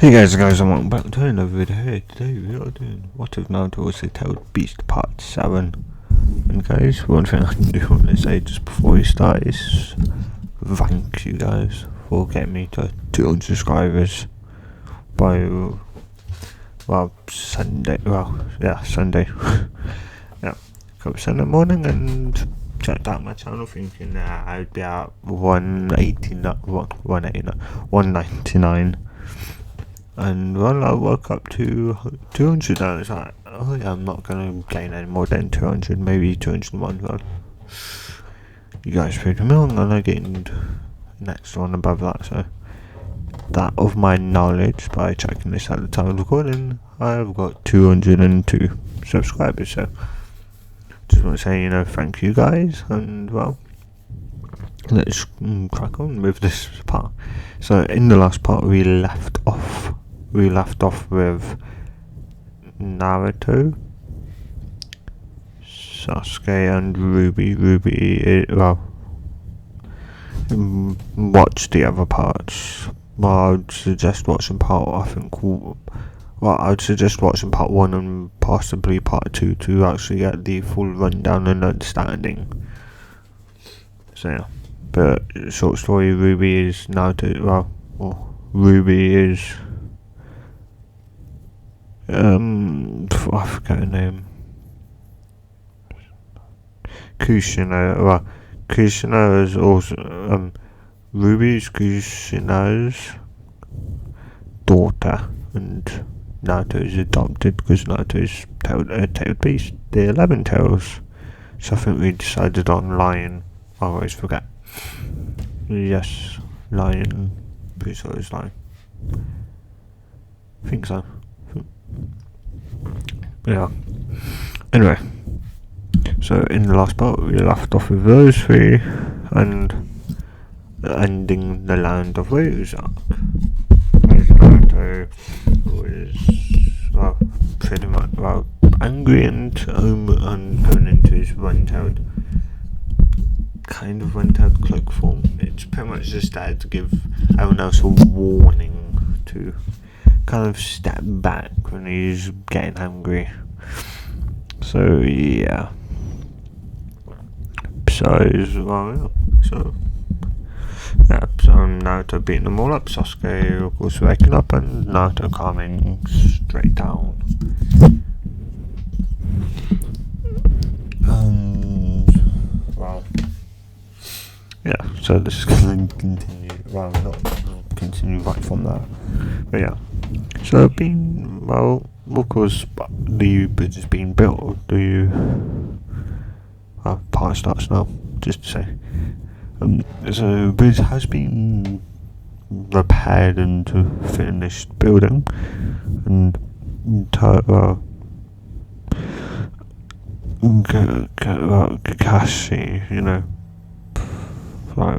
Hey guys, and welcome back to another video here. Today we are doing What If Naruto Was a Tailed Beast Part 7. And guys, one thing I can do want to say just before we start is thank you guys for getting me to 200 subscribers by, Sunday, Sunday. Yeah, come Sunday morning and checked out my channel thinking that I'd be at 199. And well, I woke up to 200 and I was like, oh yeah, I'm not going to gain any more than 200, maybe 201. Well, you guys proved me wrong, and I gained the next one above that. So, that of my knowledge, by checking this at the time of recording, I've got 202 subscribers. So, just want to say, thank you guys, and well, let's crack on with this part. So, in the last part, we left off with Naruto, Sasuke, and Ruby. Watch the other parts. Well, I would suggest watching I'd suggest watching part 1 and possibly part 2 to actually get the full rundown and understanding. So yeah, but short story, Ruby is Naruto. Ruby is I forget her name. Kushina. Kushina is also Ruby's Kushina's daughter, and Naruto is adopted because Naruto is tailed beast, the 11 tails. So I think we decided on lion. I always forget. Yes, lion. Pretty sure it's lion. I think so. Yeah. Anyway, so in the last part we left off with those three and ending the Land of Rose arc. Naruto was pretty much angry and going into his run-tailed cloak form. It's pretty much just there to give everyone else a warning to kind of step back when he's getting angry. So yeah. So Naruto beating them all up, Sasuke of course waking up, and Naruto calming straight down. Yeah, so this is going to continue, not continue right from there, but yeah. So of course, the bridge is being built. Part starts now, just to say. So the bridge has been repaired and finished building, and Kakashi,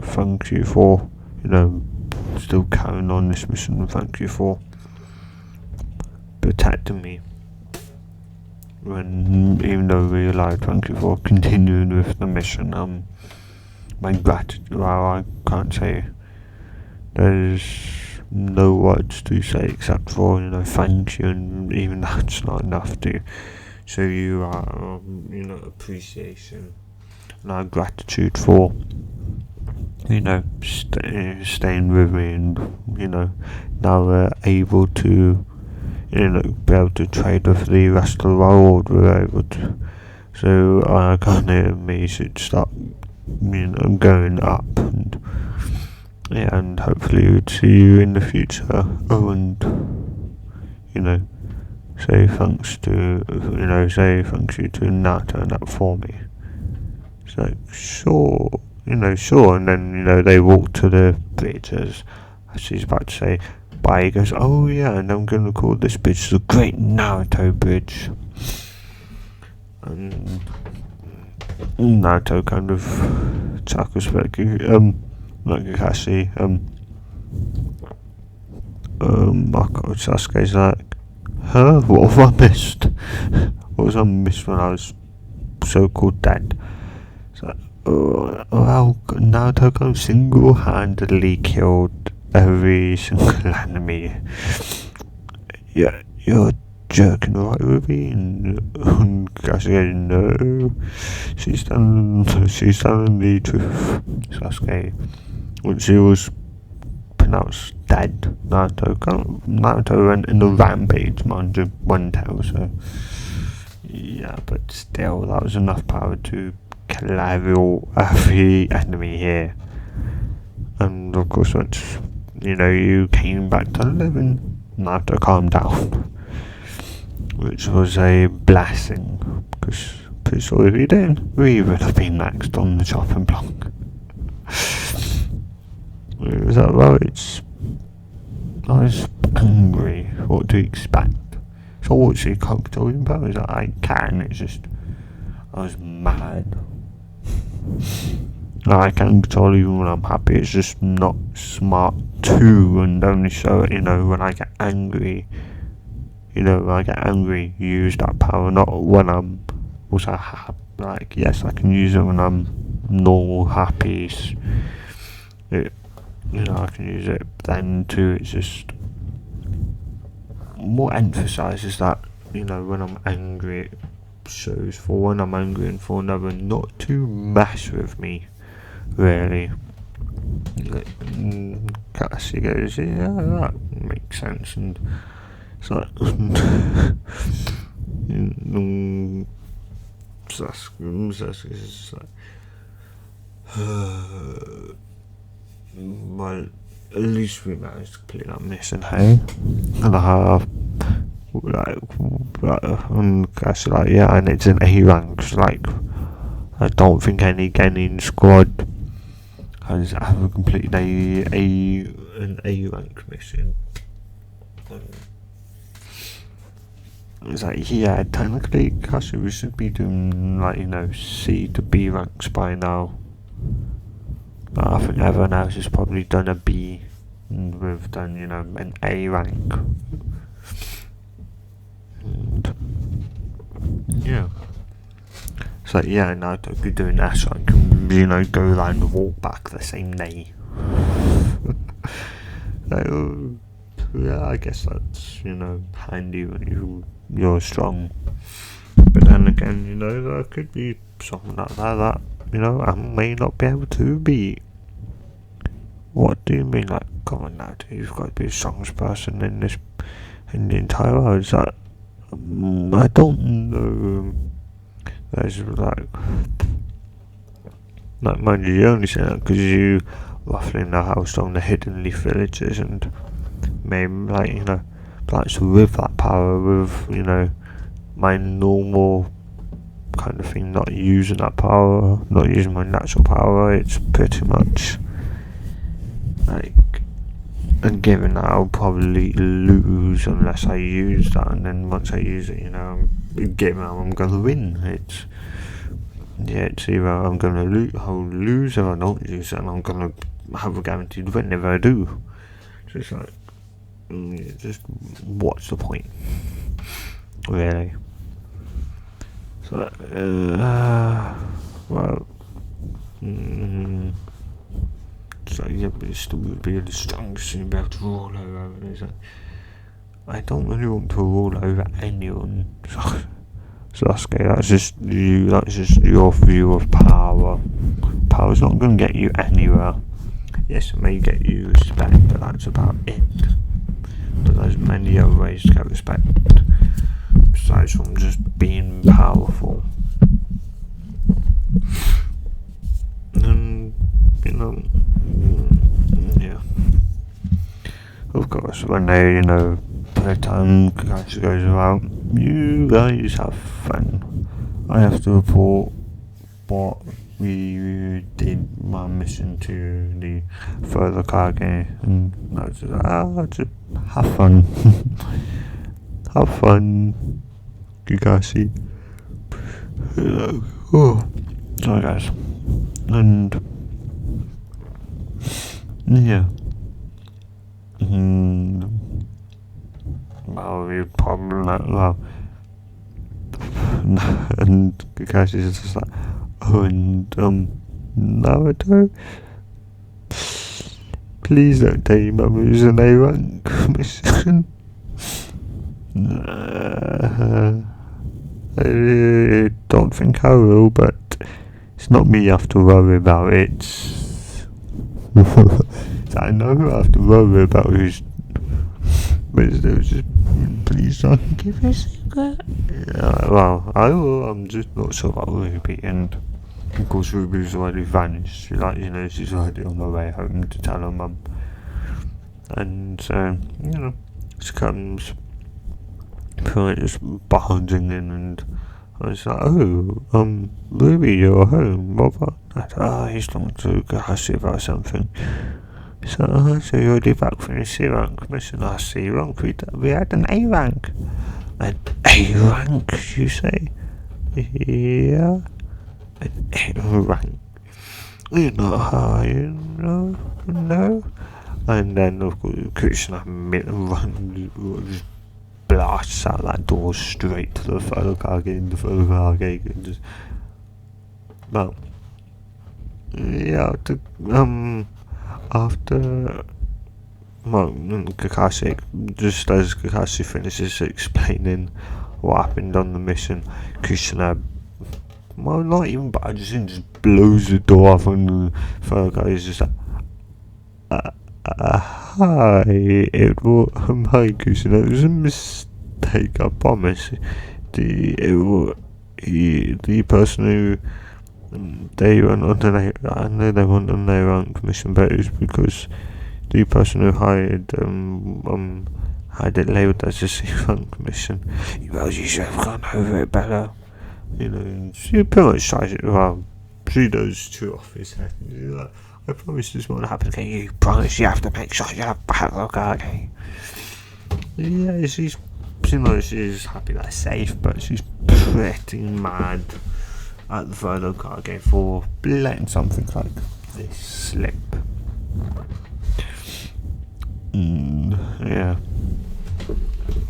thank you for, still carrying on this mission, and thank you for protecting me. Even though we lied, thank you for continuing with the mission. My gratitude, I can't say, there's no words to say except for, thank you, and even that's not enough to show you our, appreciation and our gratitude for, staying with me, and, now we're able to, be able to trade with the rest of the world. We're able to, so I kind of me should start, going up, and hopefully we'd see you in the future. Oh, and say thanks you to Naruto and that for me. It's like, sure, and then they walk to the bridge as she's about to say bye. He goes, oh yeah, and I'm going to call this bridge the Great Naruto Bridge. And Naruto kind of chuckles back, Kakashi, Sasuke's like, huh, what have I missed? What was I missed when I was so-called dead? It's like, well, Naruto kind of single-handedly killed every single enemy yeah, you're jerking right with me, and Kakashi goes, no, she's telling the truth. Sasuke, when she was pronounced dead, Naruto went in the rampage, mind you, one tail, so yeah, but still, that was enough power to kill every enemy here. And of course, once you came back to living, Naruto calmed down, which was a blessing, because pretty sure if he didn't, we would have been next on the chopping block. Was that right? I was angry. What do you expect? So what's he talking about? Is that I can? It's just I was mad. I can control even when I'm happy. It's just not smart to, and only show it. When I get angry. When I get angry, use that power. Not when I'm also happy. Like, yes, I can use it when I'm normal, happy. I can use it then too. It's just more emphasizes that when I'm angry, it shows for when I'm angry and for another not to mess with me, really. Cassie goes, yeah, that makes sense, and it's like Sasuke's like, well, at least we managed to clean up mission, hey? And I have, and Cass like, yeah, and it's an A rank. Like, I don't think any Genin squad has ever completed an A rank mission. It's like, yeah, technically, Cass, we should be doing C to B ranks by now. I think everyone else has probably done a B, and we've done, an A rank. And yeah. It's like, yeah, now I could do that so I can, go around and walk back the same day. Yeah, I guess that's, handy when you're strong. But then again, there could be something like that, I may not be able to beat. What do you mean, like, come on now, you've got to be the strongest person in the entire world? Is that, I don't know, there's like, mind you only say that because you roughly know how strong the Hidden Leaf Village is, and maybe, perhaps with that power, with, my normal kind of thing, not using that power, not using my natural power, it's pretty much and given that I'll probably lose unless I use that, and then once I use it, given that I'm gonna win, it's either I'm gonna lose if I don't use it, and I'm gonna have a guaranteed win if I do. So it's like, just what's the point, really? So, well, so yeah, but it still would be the strongest thing about to roll over. It's like, I don't really want to roll over anyone. So that's okay. That's just you. That's just your view of power. Power's not going to get you anywhere. Yes, it may get you respect, but that's about it. But there's many other ways to get respect besides from just being powerful. And yeah. Of course, when they, by the time Kakashi goes around, you guys have fun. I have to report what we did, my mission to the further Kage, and I was just have fun. Have fun, Kakashi. Oh, sorry guys. And yeah. Well, we probably and Kakashi's just like, oh, and Naruto, please don't tell your mum it was an A rank mission. I don't think I will, but it's not me you have to worry about. It's I know who I have to worry about. But just please don't give a secret. Well, I will. I'm just not sure about Ruby, and of course Ruby's already vanished. She's already on her way home to tell her mum, and she comes, just barging in, and I was like, "Oh, Ruby, you're home. What about that?" "Oh, he's gone to Gahashi about something." So you're already back from your C rank mission. C rank, we had an A rank. An A rank, you say? Yeah, an A rank. You know how you know? No? And then, of course, Krishna just blasts out that door straight to the Photokage, and the Photokage can just. Well, yeah, after. Well, Kakashi, just as Kakashi finishes explaining what happened on the mission, Krishna, well, not even budging, just blows the door off, and the fellow guy is just like, hi, hi Krishna, it was a mistake, I promise. The person who they went on I know they went on their own mission, but it was because the person who had it labelled as a C-rank mission. Well, you should have gone over it better. And she pretty much tries it. Well, she does chew off his head. She's like, I promise this won't happen again. You promise you have to make sure you have backlog, okay? Yeah, she's happy that's safe, but she's pretty mad at the photo card game for letting something like this slip. Yeah.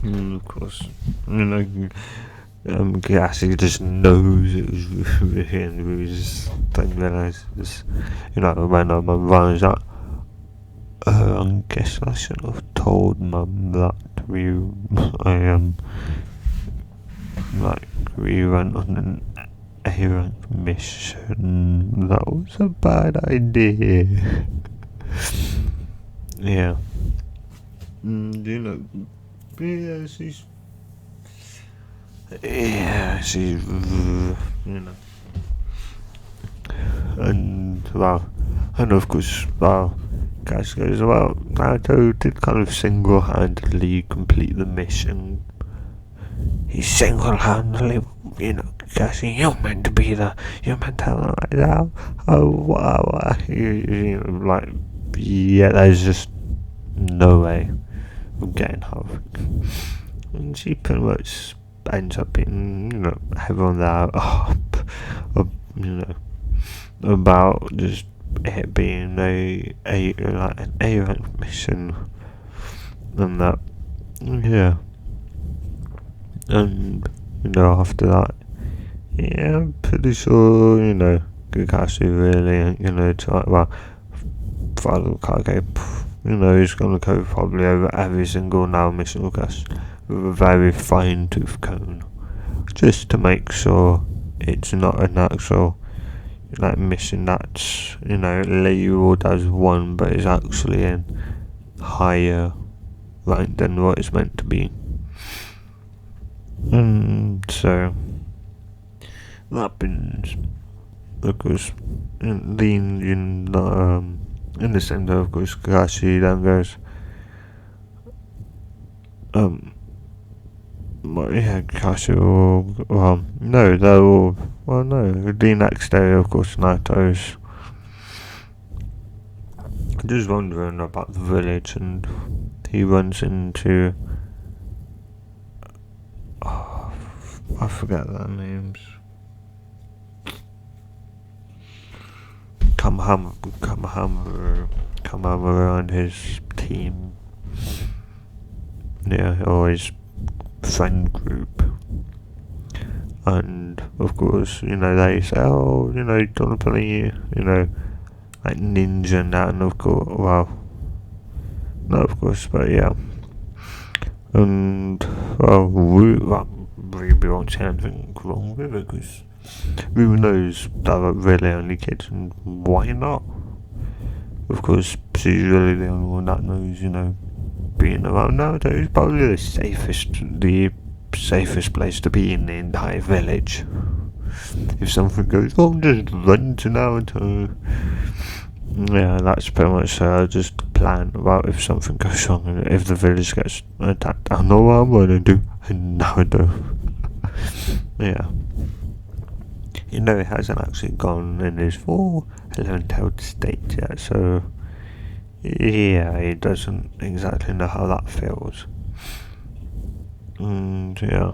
Of course, Gassi just knows it was Ruby, and Ruby just didn't realise this. When my mum was like, I guess I should have told mum that we went on an A-rank mission. That was a bad idea. Yeah. She's, and of course, Cash goes, Naruto did kind of single-handedly complete the mission. He single-handedly, Cassie, you're meant to tell him like that. Oh, wow, yeah, there's just no way of getting her. And she pretty much ends up being, everyone there, about just it being an A-rank mission, and that, yeah. And, after that, yeah, I'm pretty sure, Kakashi really ain't gonna try, Father Kage, he's gonna go probably over every single now mission request with a very fine tooth comb, just to make sure it's not an actual mission that's labeled as 1 but is actually in higher rank than what it's meant to be. And so that happens because in the center, of course, Kakashi then goes, Kakashi will, no, they'll, the next day, of course, Naruto's just wondering about the village, and he runs into, I forget their names. Kamahama and his team. Yeah, or his friend group. And of course, they say, don't believe, like ninja and that, and of course, not of course, but yeah. And well, we won't say anything wrong with it because who knows that are really only kids, and why not? Of course, she's really the only one that knows, being around Naruto is probably the safest place to be in the entire village. If something goes wrong, just run to Naruto. Yeah, that's pretty much just plan about if something goes wrong and if the village gets attacked. I know what I'm gonna do, and Naruto. Yeah. He hasn't actually gone in his full 11-tailed state yet, so yeah, he doesn't exactly know how that feels. And yeah.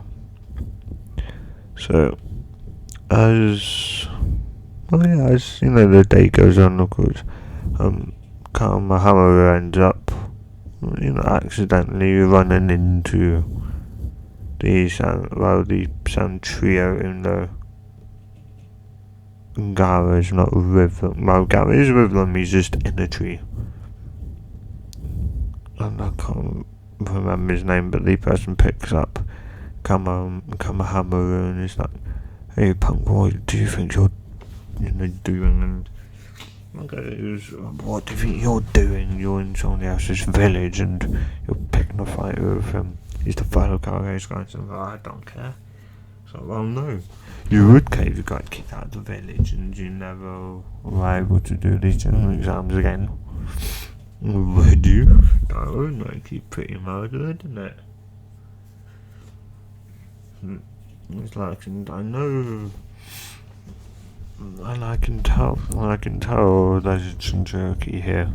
So, as the day goes on, of course, Kamehameha ends up, accidentally running into the sound trio, even though Gaara's not with them. Well, Gaara is with them, he's just in a tree. And I can't remember his name, but the person picks up Kamehameha and is like, "Hey punk, what do you think you're doing?" And what do you think you're doing? You're in somebody else's village and you're picking a fight with him. He's the fellow Kage's guy, so I don't care. So, well, no. You would care if you got kicked out of the village and you never were able to do these general exams again. Would you? That would make you pretty murdered, isn't it? It's like, I can tell there's some jerky here.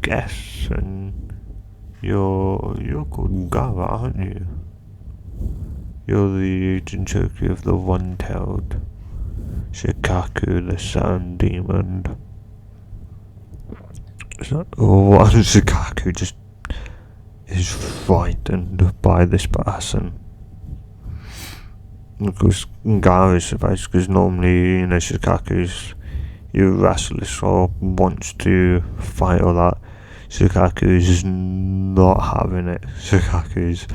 Guess, and you're called Gaara, aren't you? You're the Jinchoku of the one-tailed Shikaku, the Sun Demon. One Shikaku just is frightened by this person. Because Gaara is surprised, because normally, Shikaku's you're restless or wants to fight or that. Shikaku's not having it. Shikaku's,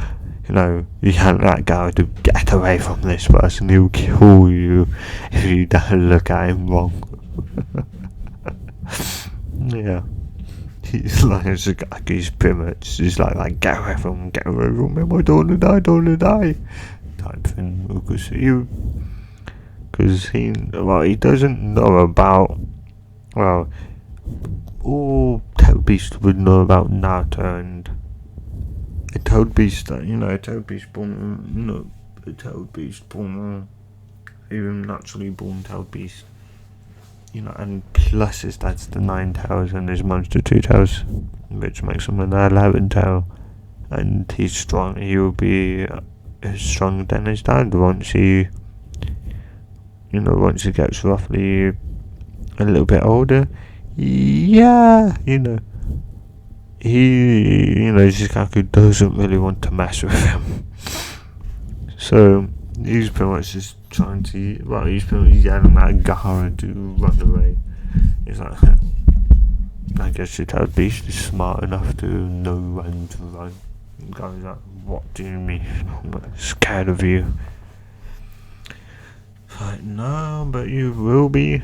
you can't let Gaara to get away from this person. He'll kill you if you don't look at him wrong. Yeah. He's like, Shikaku's pretty much just like, get away from him, I don't want to die, type thing. Because he doesn't know about, all Toad Beast would know about Naruto, and a Toad Beast, a Toad Beast born, even naturally born Toad Beast, and plus his dad's the 9 tails and his mum's the 2 tails, which makes him an 11 tail, and he's strong. He will be stronger than his dad once he gets roughly a little bit older. Yeah, Shikaku doesn't really want to mess with him. So he's pretty much just trying to, he's pretty much yelling at Gaara to run away. He's like, I guess your Toad Beast is smart enough to know when to run. Gaara's like, what do you mean? I'm not scared of you. Like, no, but you will be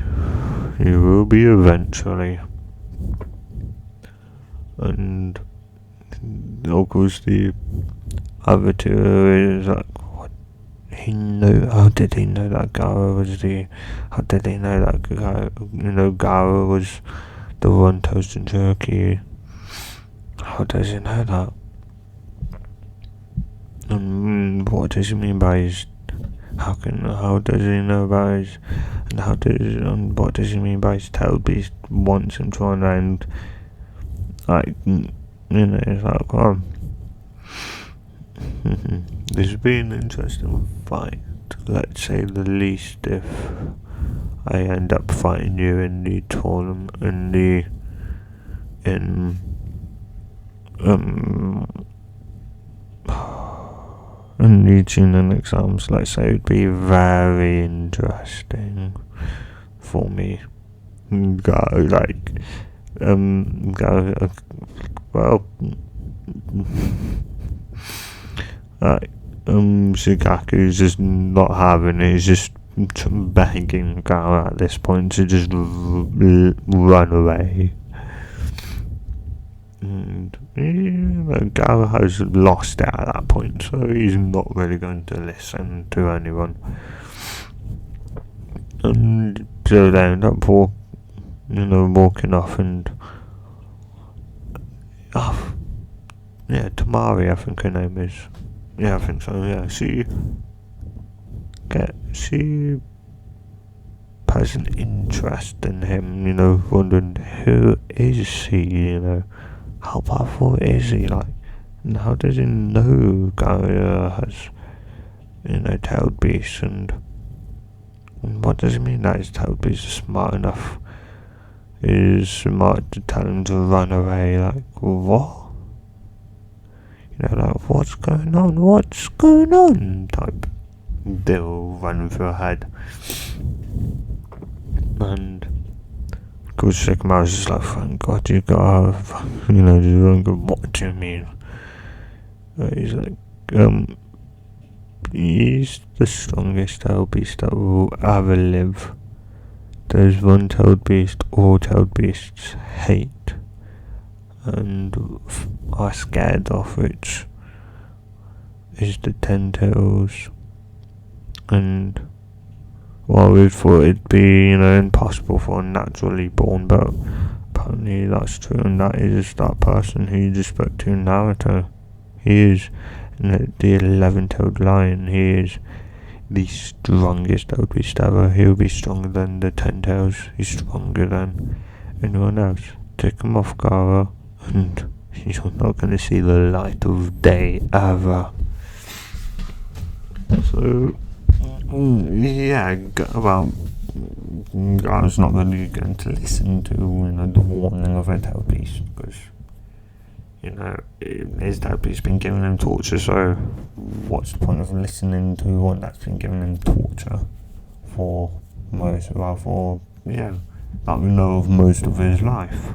eventually. And of course the other two is like, what? How did he know that Gaara was how did he know that Gaara was the one toasting jerky? How does he know that? And what does he mean by his, how does he know about his, and what does he mean by his Toad Beast wants him to run around, it's like, this would be an interesting fight, let's say the least, if I end up fighting you in the tournament, and the tuning exams, let's say, would be very interesting for me. well, like, Shikaku's just not having it. He's just begging Gaara at this point to just run away. And Gaara has lost it at that point, so he's not really going to listen to anyone. And so they end up walking off, and Tamari, I think her name is. Yeah, I think so. Yeah, she has an interest in him. Wondering who is he. How powerful is he? Like, and how does he know Gaara has tailed beasts, and what does it mean that his tailed beasts are smart enough? Is smart to tell him to run away? Like, what? Like, what's going on? What's going on? Type deal running through her head. And of course, Shikamaru's just like, thank God you got her. What do you mean? He's like, he's the strongest tailed beast that will ever live. There's one tailed beast all tailed beasts hate and are scared of, which is the 10 tails. And while we thought it'd be, impossible for a naturally born, but apparently that's true, and that is that person who you just spoke to, Naruto. He is the 11-tailed lion. He is the strongest tailed beast ever. He'll be stronger than the 10 tails. He's stronger than anyone else. Take him off, Gaara, and you're not going to see the light of day ever. So, Gaara's not really going to listen to the warning of a tailed beast, because his tailed beast's been giving him torture. So what's the point of listening to one that's been giving him torture for that we know of most of his life?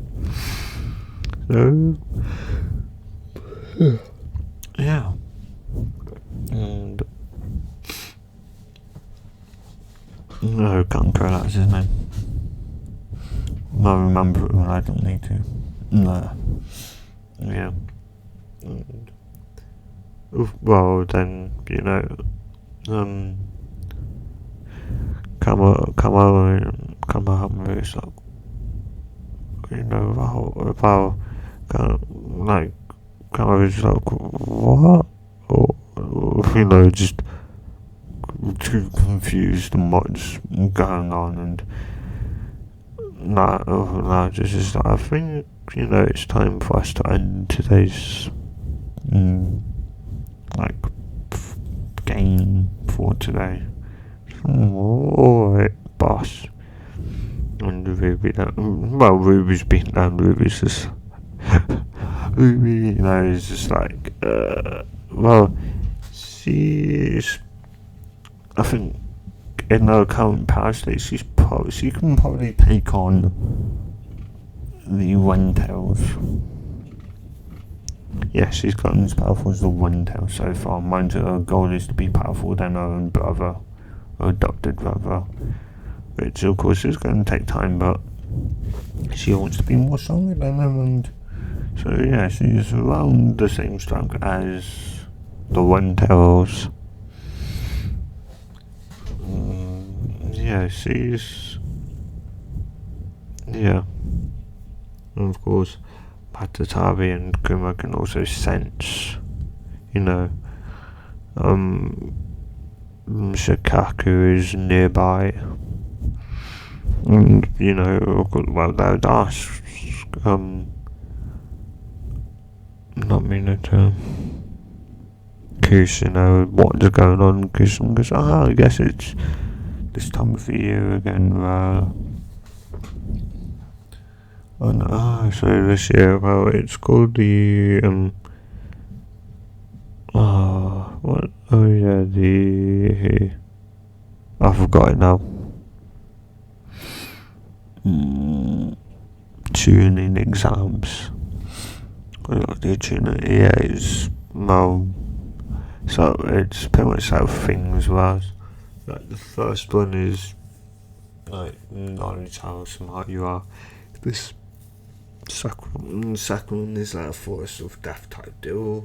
So yeah, and no, Kanko, that's his name. I remember it when I don't need to. No. Yeah. And, well, then, Kamehameha is like, Kamehameha's like, what? Or, just too confused and what's going on, and just I think it's time for us to end today's game for today. Alright, boss. And Ruby's been down. Ruby's just Ruby, is just like she's, I think, in her current power state, she can probably take on the One-Tails. Yeah, she's gotten as powerful as the One-Tail so far. Mind her goal is to be powerful than her own brother, her adopted brother, which of course is going to take time, but she wants to be more stronger than him, and so yeah, she's around the same strength as the One-Tails. And of course, Patatari and Kuma can also sense, Shikaku is nearby. And, they would ask, not Minato, Kush, what's going on. Kush goes, I guess it's this time of the year again, so this year, it's called the, I forgot it now. Tuning exams. The tuna, yeah, it's, well, so it's pretty much how things was. Like, the first one is, like, knowledge how smart you are. This second one is like a force of death type deal.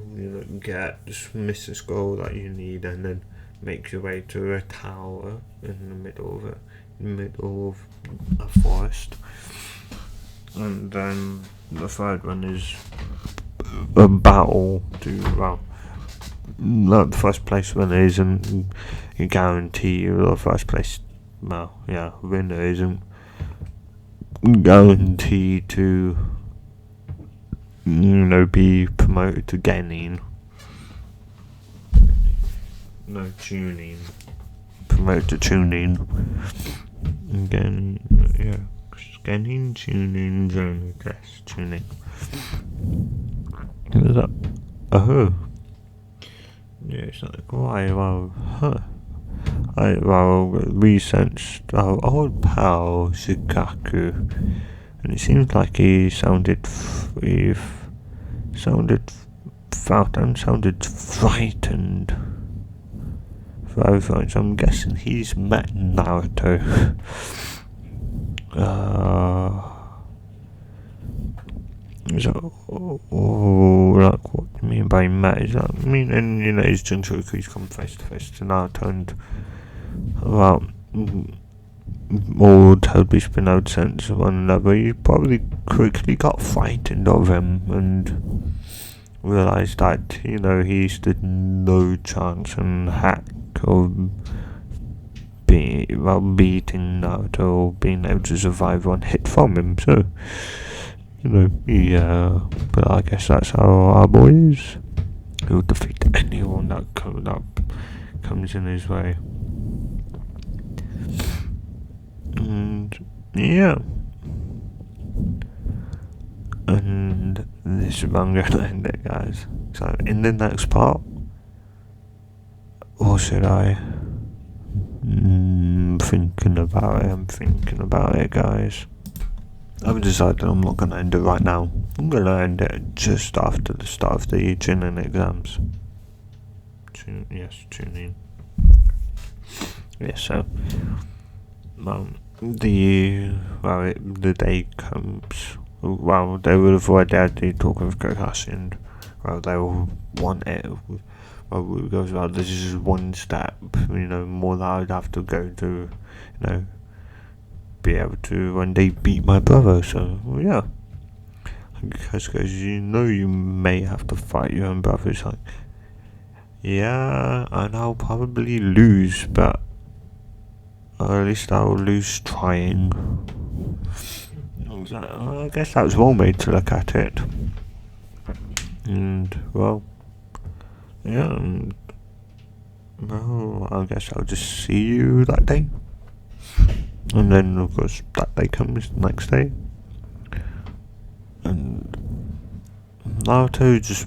Get just miss the scroll that you need and then make your way to a tower in the middle of a forest. And then the third one is a battle to, well, like the first place winner isn't you guarantee the first place, well, yeah, winner isn't guaranteed to be promoted to Genin. No, tuning. Promote to tuning. Again, yeah. Scanning, tuning, zone, guess, tuning. What's that? Oh. Yeah, it's like, why, well, huh. Researched our old pal Shikaku, and it seems like he sounded frightened. So I'm guessing he's met Naruto. Like, what do you mean by met? Is that meaning, his Jinchuriku's come face to face to Naruto and, well, all totally spin out sense of one another. He probably quickly got frightened of him and realised that, he stood no chance and heck of beating Naruto or being able to survive one hit from him. So, but I guess that's how our boy is. He'll defeat anyone that comes in his way. And yeah. And this is where I'm going to end it, guys. So in the next part, or should I? I'm thinking about it, guys. I've decided I'm not going to end it right now. I'm going to end it just after the start of the Chunin exams. Tuning. Yes, so the day comes. Well, they will avoid that. They talk with Kakashi, and they will want it. Well, it goes, this is one step, more that I'd have to go to, be able to one day beat my brother. So, yeah. Because you may have to fight your own brother. It's like, yeah, and I'll probably lose, but at least I'll lose trying. I guess that was one way to look at it. And, well, yeah, I guess I'll just see you that day. And then, of course, that day comes the next day. And Naruto's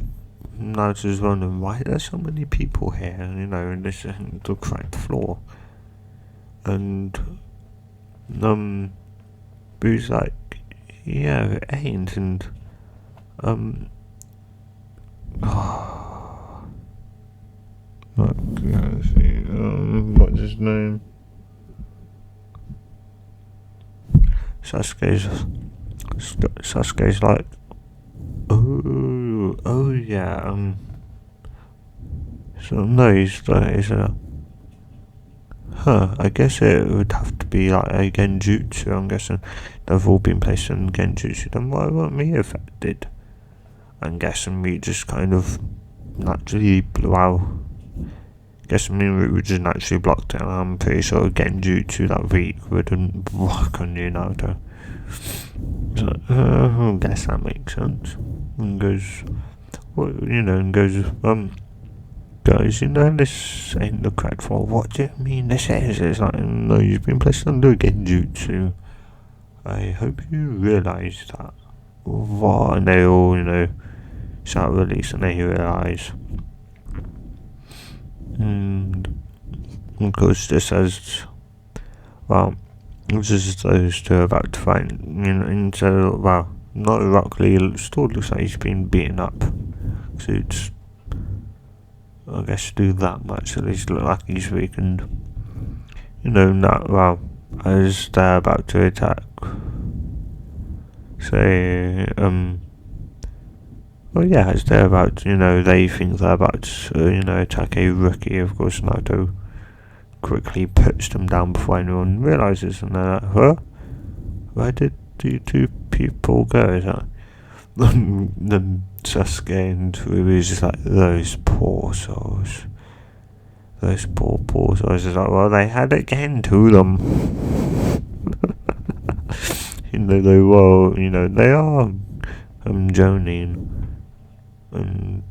wondering why there's so many people here, and this isn't the correct floor. And, he's like, yeah, it ain't, and, what's his name? Sasuke's like, oh yeah, so no, he's I guess it would have to be like a genjutsu. I'm guessing they've all been placed in genjutsu, then why weren't we affected? I'm guessing we just kind of naturally blew out. Guessing we were just naturally blocked it. I'm pretty sure genjutsu that week wouldn't work on you, Naruto. So, I guess that makes sense. And goes, guys, this ain't the correct for. What do you mean this is? It's like, no, you've been placed under genjutsu. I hope you realise that. What? And they all, shout release, and they realise. And of course, this as well, this is those two about to fight. And so, not Rock Lee still looks like he's been beaten up. So it's, I guess, do that much at least look like he's weakened. Not well as they're about to attack. Say, well, yeah, as they're about, they think they're about to, attack a rookie. Of course, Naruto quickly puts them down before anyone realizes, and they're like, huh? Where did the two people go? Is that the Sasuke and Ruby is just like, those poor souls. Those poor souls. Is like, well, they had it getting to them. They are Jonin and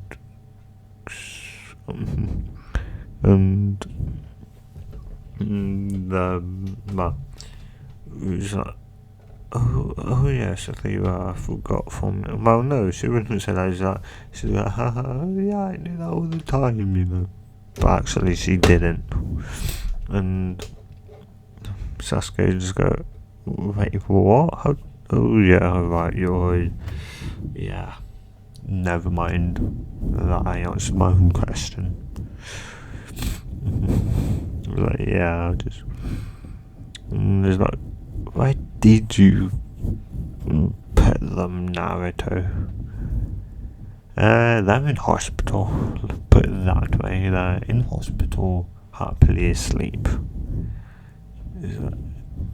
well, it was like, oh yes, I forgot from. Well, no, she wouldn't say that. She's like, yeah, I knew that all the time, but actually she didn't. And Sasuke just go, wait, what? Oh yeah, right, yeah. Never mind that I answered my own question. Like, yeah, there's like, why did you put them, Naruto? They're in hospital. Put it that way. They're in hospital, happily asleep.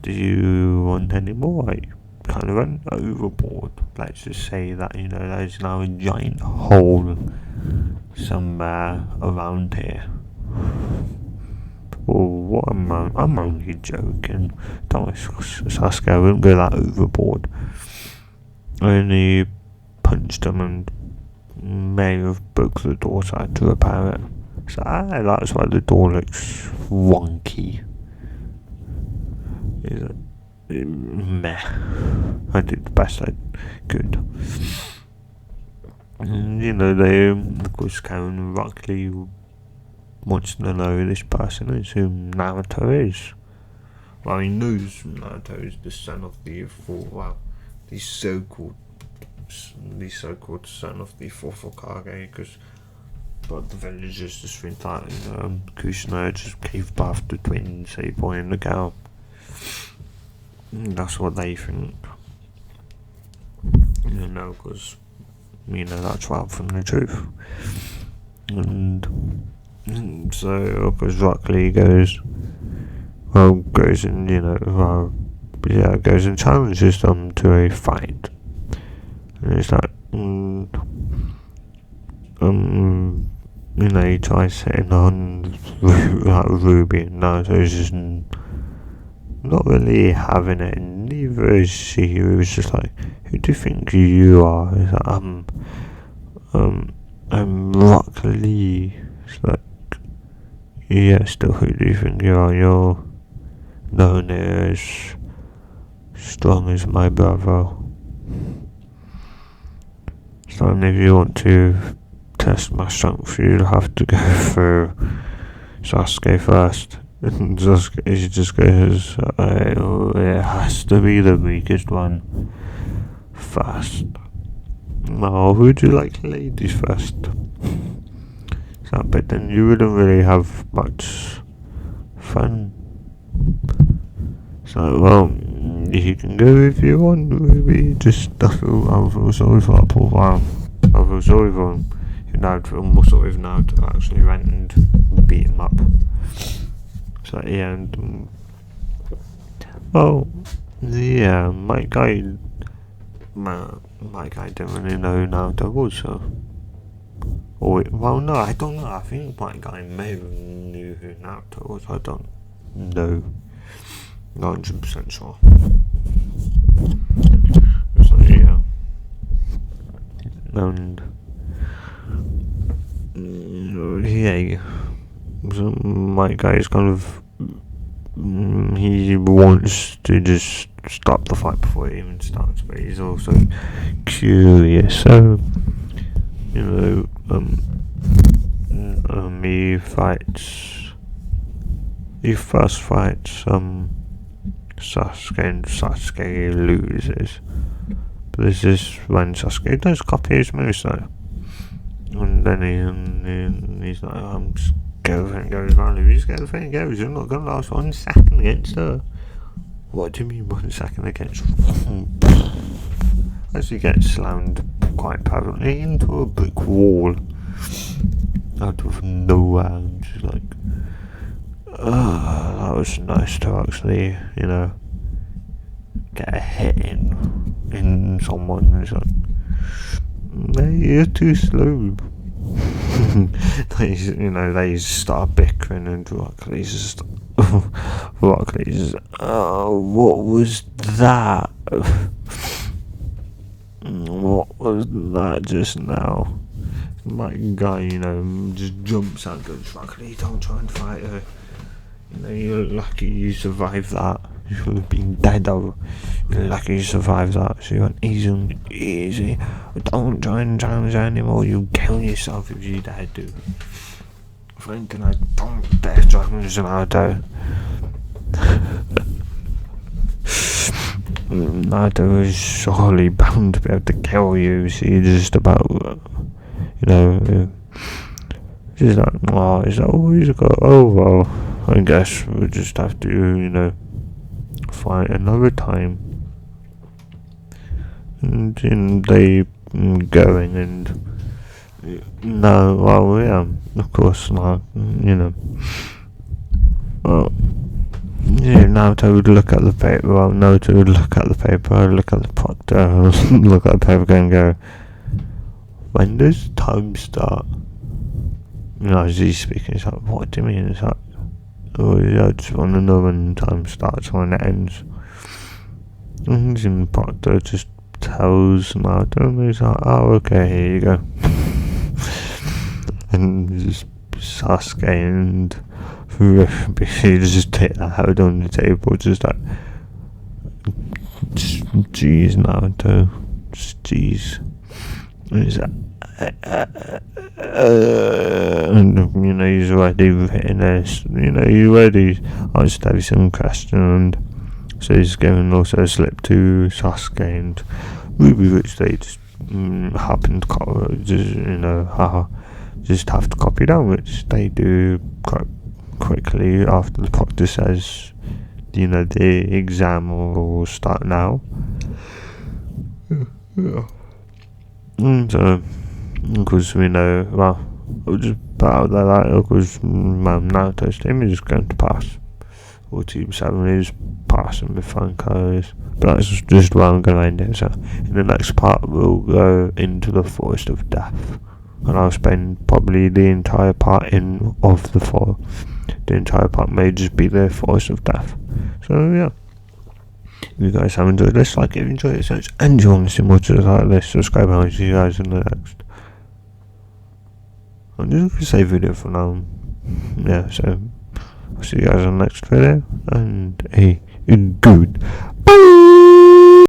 Do you want any more? Like, kind of went overboard. Let's just say that there's now a giant hole somewhere around here. Oh, what I'm only joking. Don't Sasuke, I wouldn't go that overboard. I only punched him and may have broke the door, so I had to repair it. So that's why the door looks wonky. Is it? Meh. I did the best I could. And, they, of course, Karen Rock Lee wants to know who this person is, who Naruto is. Well, he knows Naruto is the son of the the so-called son of the fourth Hokage, but the villagers just think that, Kushina just gave birth to twins, a boy and a girl. That's what they think. Because, that's right from the truth. And so, of course, Rock Lee goes and, goes and challenges them to a fight. And it's like, he tries hitting on Ruby, and Naruto's just not really having it, and neither is she. He was just like, who do you think you are? He's like, I'm Rock Lee. It's like, yeah, still, who do you think you are? You're no near as strong as my brother. So if you want to test my strength, you'll have to go through Sasuke first. And Sasuke just goes, it has to be the weakest one first. No, would you like ladies first? So, but then you wouldn't really have much fun. So, well, you can go if you want, maybe. Just, I feel sorry for that poor man. I feel sorry for him. I feel more sorry for now to actually went and beat him up. So, yeah, and, well, yeah, my guy didn't really know Naruto was, so. Well, no, I don't know. I think my guy may have knew who Naruto was. I don't know. Not 100% sure. So, yeah. And, yeah. So my guy is kind of. He wants to just stop the fight before it even starts, but he's also curious. So, he first fights Sasuke, and Sasuke loses, But this is when Sasuke does copy his moves though. And then he's like, I'm just get the thing goes, man. If you just get the thing goes, you're not gonna last 1 second against her. What do you mean 1 second against? As he gets slammed quite permanently into a brick wall out of nowhere, and she's like, that was nice to actually, get a hit in someone. And it's like, you're too slow. They start bickering, and Rockleys just, what was that? What was that just now? My guy, just jumps out and goes, Rockley, don't try and fight her. You're lucky you survived that. You should have been dead though. You're lucky you survived that. So you went easy. Don't try and challenge her anymore. You'll kill yourself if you dare to. Thinking I don't dare challenge Naruto. Naruto is surely bound to be able to kill you. So you're just about, she's like, well, is that all he's got? Oh, well, I guess we'll just have to, fight another time. And they going, and no, well, yeah, of course, well, Naruto would look at the paper, Naruto would look at the paper, look at the proctor, look at the paper and go, when does time start? As he's speaking, it's like, what do you mean? It's like, oh yeah, I just want to know when time starts, when it ends. And the proctor just tells Naruto, and he's like, oh okay, here you go. And just Sasuke and basically just take that head on the table, just like, jeez Naruto, just jeez. And he's like, and he's already written this, he's already answered every single question, and so he's given also a slip to Sasuke and Ruby, which they just happen to just have to copy down, which they do quite quickly after the proctor says, the exam will start now. Yeah. So, because we know, well, we'll just put out there that, because Naruto's team is going to pass, or Team 7 is passing with flying colours, but that's just where I'm going to end it. So, in the next part, we'll go into the Forest of Death, and I'll spend probably the entire part of the forest. The entire part may just be the Forest of Death. So, yeah. If you guys have enjoyed this, like it, if you enjoyed it so much, and you want to see more videos like this, subscribe, and I'll see you guys in the next. I'm just going to say video for now. Yeah, so I'll see you guys in the next video, and a good bye.